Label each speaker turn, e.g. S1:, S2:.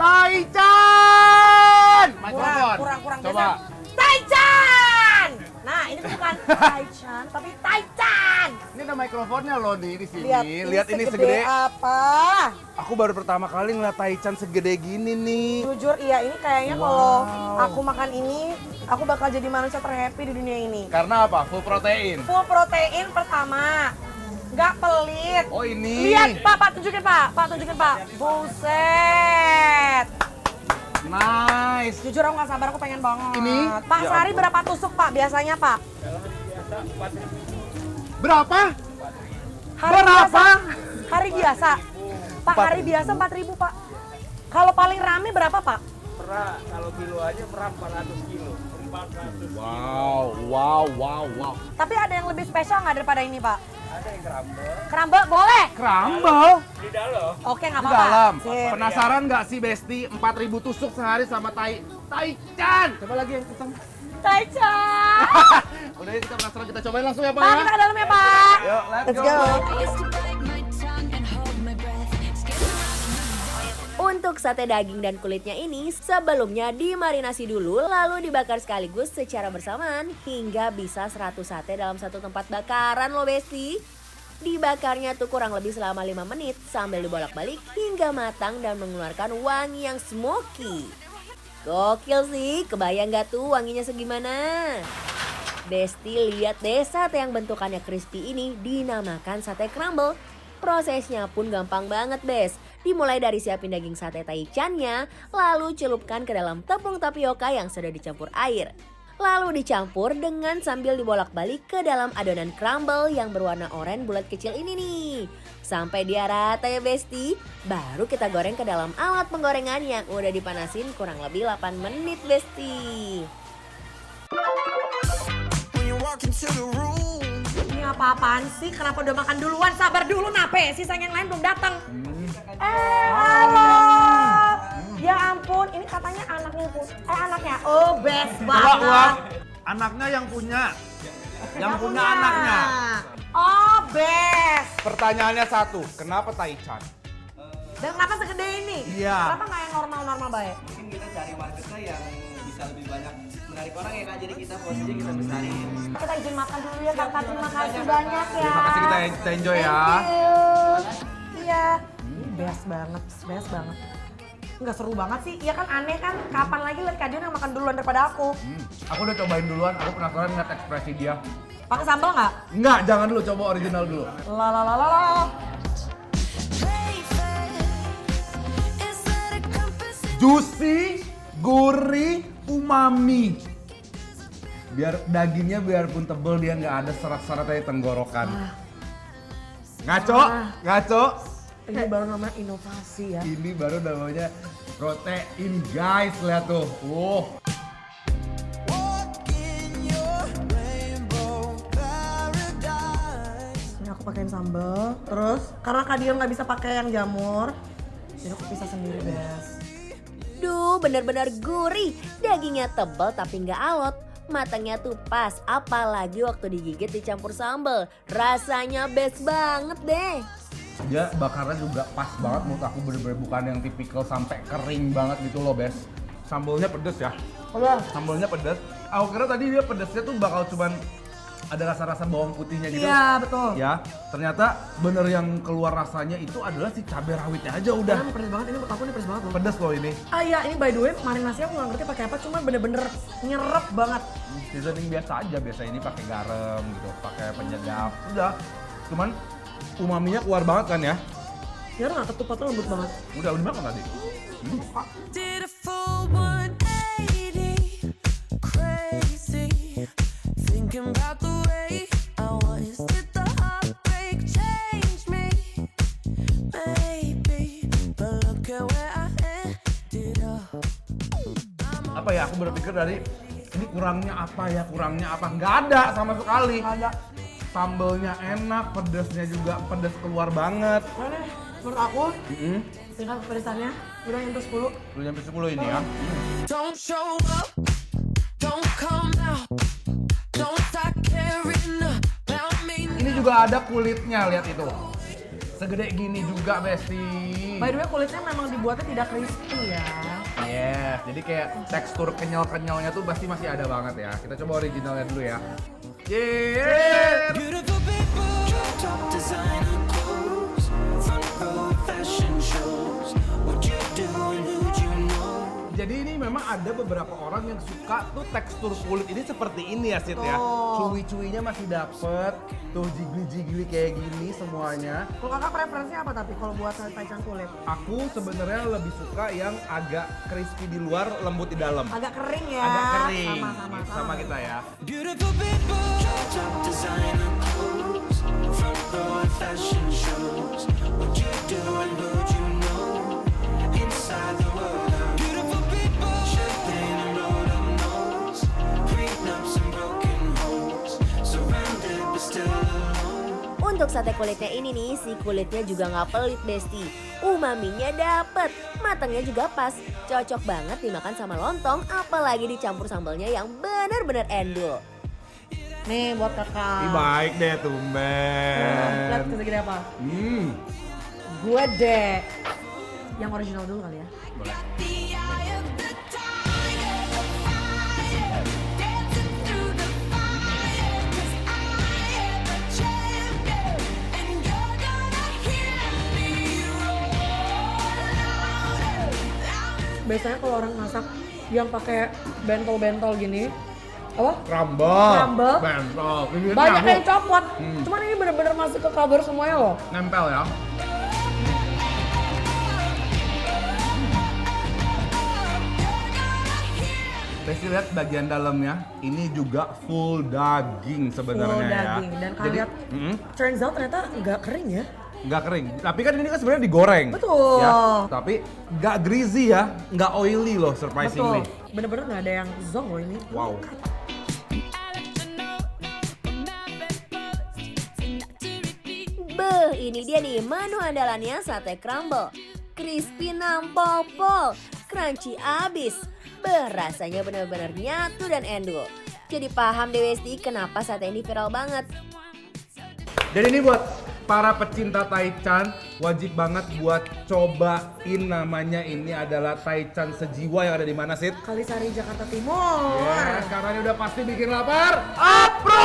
S1: Taichan! Mikrofon.
S2: Kurang.
S1: Coba.
S2: Taichan! Nah, ini tuh bukan Taichan, tapi Taichan.
S1: Ini ada mikrofonnya loh di sini.
S2: Lihat
S1: ini segede.
S2: apa?
S1: Aku baru pertama kali ngeliat Taichan segede gini nih.
S2: Jujur iya, ini kayaknya kalau aku makan ini, aku bakal jadi manusia terhappy di dunia ini.
S1: Karena apa? Full protein.
S2: Full protein pertama. Nggak pelit.
S1: Oh ini.
S2: Lihat Pak tunjukin Pak. Buset.
S1: Nice.
S2: Jujur aku nggak sabar, aku pengen banget.
S1: Ini?
S2: Pak,
S1: Ya
S2: sehari
S1: ampun.
S2: berapa tusuk Pak biasanya Pak?
S1: Berapa?
S2: Hari
S1: Berapa?
S2: biasa. Hari biasa. Pak, hari biasa 4.000 Pak. Kalau paling rame berapa Pak?
S3: Perah, kalau kilo aja perah 400 kilo. 400
S1: Wow.
S2: Tapi ada yang lebih spesial nggak daripada ini Pak?
S3: ada yang kerambel
S2: Kerambel boleh?
S1: Kerambel
S3: di dalam.
S2: Oke nggak
S1: di
S2: apa-apa.
S1: dalam.
S2: Sip.
S1: Penasaran nggak sih Besti? 4.000 tusuk sehari sama Taichan. Coba lagi yang hitam.
S2: Taichan.
S1: Udah ya, kita penasaran, kita cobain langsung ya Pak
S2: Pak,
S1: ya.
S2: kita ke dalam ya Pak.
S1: Yuk, let's go.
S4: I used to bite my tongue and hold my breath.
S5: Untuk sate daging dan kulitnya ini sebelumnya dimarinasi dulu lalu dibakar sekaligus secara bersamaan hingga bisa 100 sate dalam satu tempat bakaran loh Besti. Dibakarnya tuh kurang lebih selama 5 menit sambil dibolak-balik hingga matang dan mengeluarkan wangi yang smoky. Gokil sih, kebayang gak tuh wanginya segimana? Besti lihat deh sate yang bentukannya crispy ini dinamakan sate crumble. Prosesnya pun gampang banget Bes. Dimulai dari siapin daging sate Taichannya, lalu celupkan ke dalam tepung tapioka yang sudah dicampur air. Lalu dicampur dengan sambil dibolak-balik ke dalam adonan crumble yang berwarna oranye bulat kecil ini nih. Sampai dia rata ya Besti, baru kita goreng ke dalam alat penggorengan yang udah dipanasin kurang lebih 8 menit Besti.
S2: Ini apa-apaan sih? Kenapa udah makan duluan? Sabar dulu nape, sisanya yang lain belum datang. Halo. Ya ampun, ini katanya anaknya anaknya. Oh, best banget.
S1: Anaknya yang punya. Yang
S2: Yang
S1: punya anaknya.
S2: Oh, best.
S1: Pertanyaannya satu, kenapa Taichan?
S2: Dan kenapa segede ini?
S1: Iya.
S2: Kenapa nggak yang normal-normal baik?
S6: Mungkin kita cari marketnya yang bisa lebih banyak menarik orang ya Kak, jadi kita posisinya kita besarin.
S2: Kita izin makan dulu ya Kak, terima kasih banyak ya.
S1: Terima kasih, kita enjoy ya.
S2: Thank you. Iya. Best banget. Nggak seru banget sih, iya kan aneh kan? Kapan lagi lihat Kak Dion yang makan duluan daripada aku?
S1: Aku udah cobain duluan, aku penasaran ngeliat ekspresi dia.
S2: Pakai sambal nggak?
S1: Enggak, jangan dulu, coba original dulu.
S2: La.
S4: Is that a compass?
S1: Juicy, gurih, umami. Biar dagingnya biarpun tebel dia nggak ada serat-serat dari tenggorokan. Ngaco.
S2: Ini baru namanya inovasi ya.
S1: Ini baru namanya protein guys, lihat tuh.
S2: Ini aku pakein sambal. Terus karena Kak Dion nggak bisa pakai yang jamur, jadi aku pisah sendiri guys.
S5: Duh, benar-benar gurih. Dagingnya tebal tapi nggak alot. Matangnya tuh pas, apalagi waktu digigit dicampur sambal. Rasanya best banget deh.
S1: Dia bakarnya juga pas banget menurut aku, bener-bener bukan yang tipikal sampai kering banget gitu loh, Bes. Sambalnya pedes ya. Sambalnya pedes. Aku kira tadi dia pedesnya tuh bakal cuman ada rasa-rasa bawang putihnya gitu.
S2: Iya betul.
S1: Ya, ternyata bener yang keluar rasanya itu adalah si cabai rawitnya aja udah.
S2: Ini pedes banget, ini menurut aku ini pedes banget loh.
S1: Pedes loh ini.
S2: Ah iya, ini by the way marinasinya aku nggak ngerti pakai apa, cuma bener-bener nyerep banget.
S1: Seasoning biasa aja, biasa ini pakai garam gitu, pakai penyedap. Udah. Cuman umaminya keluar banget kan ya.
S2: Ya nggak ketupatnya lembut banget.
S1: Udah makan tadi.
S4: Did a full 180, crazy, thinking about the way I was. Did the heartbreak change me? Maybe, but look at where I ended up.
S1: Apa ya, aku berpikir dari ini kurangnya apa, nggak ada sama sekali.
S2: Ada.
S1: Sambelnya enak, pedesnya juga pedes keluar banget.
S2: Nah, nih, menurut aku tingkat kepedesannya udah nyentuh 10.
S1: Belum nyampe 10 ini ya.
S4: Don't show up, don't come out, don't start caring about me.
S1: Ini juga ada kulitnya, lihat itu. segede gini juga, Besti.
S2: By the way, kulitnya memang dibuatnya tidak crispy ya.
S1: Yes, jadi kayak tekstur kenyal-kenyalnya tuh pasti masih ada banget ya. Kita coba originalnya dulu ya. Yeay!
S4: Beautiful people, top designer clothes, front row fashion shows. What you do and who'd you know?
S1: Jadi ini memang ada beberapa orang yang suka tuh tekstur kulit ini seperti ini ya, Sid ya. Cuy-cuinya masih dapet, tuh jigli-jigli kayak gini semuanya.
S2: Kalau kakak preferensinya apa tapi kalau buat taichan kulit?
S1: Aku sebenarnya lebih suka yang agak crispy di luar, lembut di dalam.
S2: Agak kering ya.
S1: Agak kering.
S2: Sama
S1: Kita ya.
S4: Beautiful people, top designer clothes, front row fashion shows. What you do and who'd you know? Inside the world of beautiful people, champagne and rolled up nose, prenups and broken homes, surrounded but still alone.
S5: Untuk sate kulitnya ini nih, si kulitnya juga nggak pelit Besti. Umaminya dapet, matangnya juga pas. Cocok banget dimakan sama lontong, apalagi dicampur sambalnya yang bener-bener endul.
S2: Nih buat kakak.
S1: Ih, baik deh,
S2: Lihat
S1: tumben.
S2: segede apa?
S1: Hmm.
S2: Gue deh. Yang original dulu kali ya.
S1: Boleh.
S4: The eye of the tiger, the fire, dancing through the fire. 'Cause I am a champion, and you're gonna hear me roar louder, louder.
S2: Biasanya kalau orang masak yang pakai bentol-bentol gini, apa?
S1: Crumble.
S2: Crumble.
S1: Bentol. Ini
S2: Banyak
S1: nyambung.
S2: yang copot. Cuman ini bener-bener masuk ke cover semuanya loh.
S1: Nempel ya. Besti lihat bagian dalamnya, ini juga full daging sebenarnya
S2: Full
S1: ya.
S2: daging. Dan kalian
S1: Jadi,
S2: lihat, turns out ternyata nggak kering ya.
S1: nggak kering. Tapi kan ini kan sebenarnya digoreng.
S2: Betul.
S1: Ya, tapi nggak greasy ya, nggak oily loh surprisingly.
S2: Betul. Bener-bener nggak ada yang zonk loh ini.
S1: Wow.
S5: Beh, ini dia nih menu andalannya sate crumble. Crispy nampol-pol, crunchy abis. Beh, rasanya benar-benar nyatu dan endul. Jadi paham deh Besti kenapa sate ini viral banget.
S1: Dan ini buat para pecinta taichan, wajib banget buat cobain, namanya ini adalah taichan sejiwa yang ada di mana, Sid?
S2: Kalisari Jakarta Timur.
S1: Ya, sekarang ini udah pasti bikin lapar. Approve!